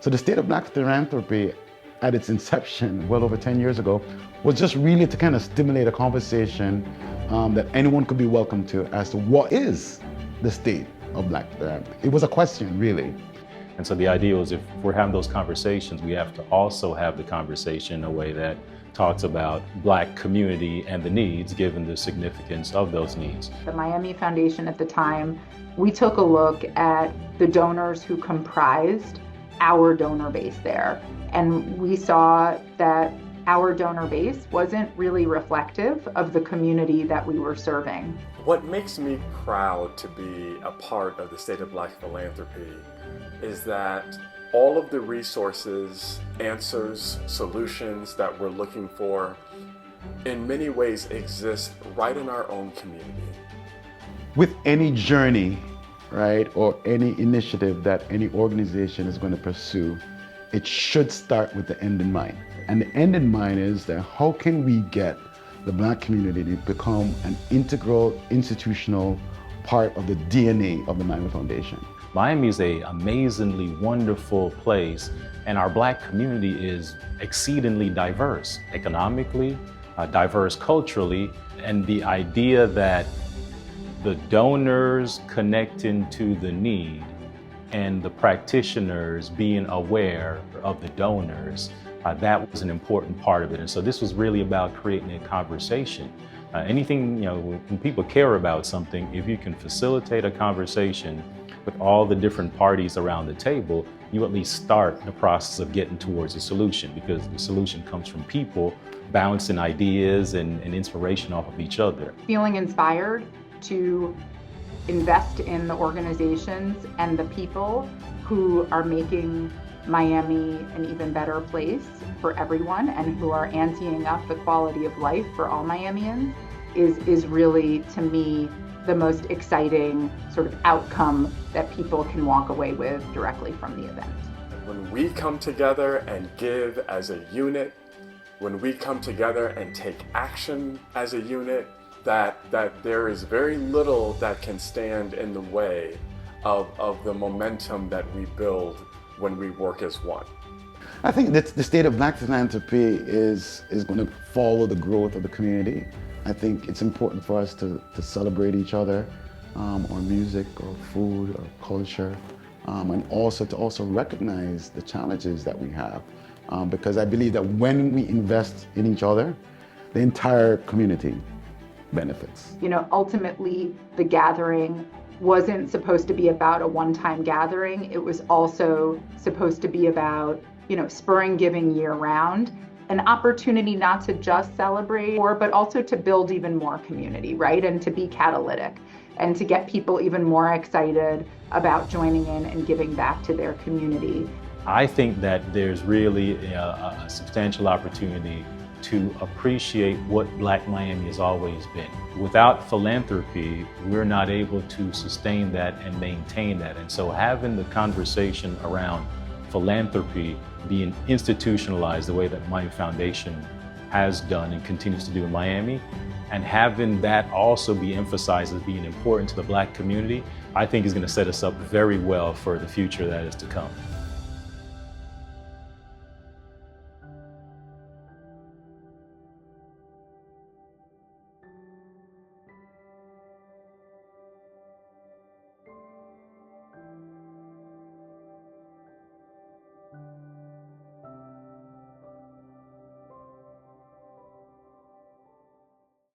So the State of Black Philanthropy at its inception, well over 10 years ago, was just really to kind of stimulate a conversation that anyone could be welcome to as to what is the State of Black Philanthropy. It was a question, really. And so the idea was if we're having those conversations, we have to also have the conversation in a way that talks about Black community and the needs, given the significance of those needs. The Miami Foundation at the time, we took a look at the donors who comprised our donor base there. And we saw that our donor base wasn't really reflective of the community that we were serving. What makes me proud to be a part of the State of Black Philanthropy is that all of the resources, answers, solutions that we're looking for in many ways exist right in our own community. With any journey, right, or any initiative that any organization is going to pursue, it should start with the end in mind. And the end in mind is that how can we get the Black community to become an integral, institutional part of the DNA of the Miami Foundation. Miami is an amazingly wonderful place, and our Black community is exceedingly diverse, economically, diverse culturally, and the idea that the donors connecting to the need and the practitioners being aware of the donors, that was an important part of it. And so this was really about creating a conversation. Anything, when people care about something, if you can facilitate a conversation with all the different parties around the table, you at least start the process of getting towards a solution, because the solution comes from people bouncing ideas and inspiration off of each other. Feeling inspired to invest in the organizations and the people who are making Miami an even better place for everyone and who are anteing up the quality of life for all Miamians is really, to me, the most exciting sort of outcome that people can walk away with directly from the event. When we come together and give as a unit, when we come together and take action as a unit, that there is very little that can stand in the way of the momentum that we build when we work as one. I think that the State of Black Philanthropy is going to follow the growth of the community. I think it's important for us to celebrate each other, or music, or food, or culture, and also to recognize the challenges that we have. Because I believe that when we invest in each other, the entire community benefits. Ultimately, the gathering wasn't supposed to be about a one-time gathering. It was also supposed to be about, spurring giving year-round, an opportunity not to just celebrate, but also to build even more community, right? And to be catalytic and to get people even more excited about joining in and giving back to their community. I think that there's really a substantial opportunity to appreciate what Black Miami has always been. Without philanthropy, we're not able to sustain that and maintain that. And so having the conversation around philanthropy being institutionalized the way that the Miami Foundation has done and continues to do in Miami, and having that also be emphasized as being important to the Black community, I think is going to set us up very well for the future that is to come.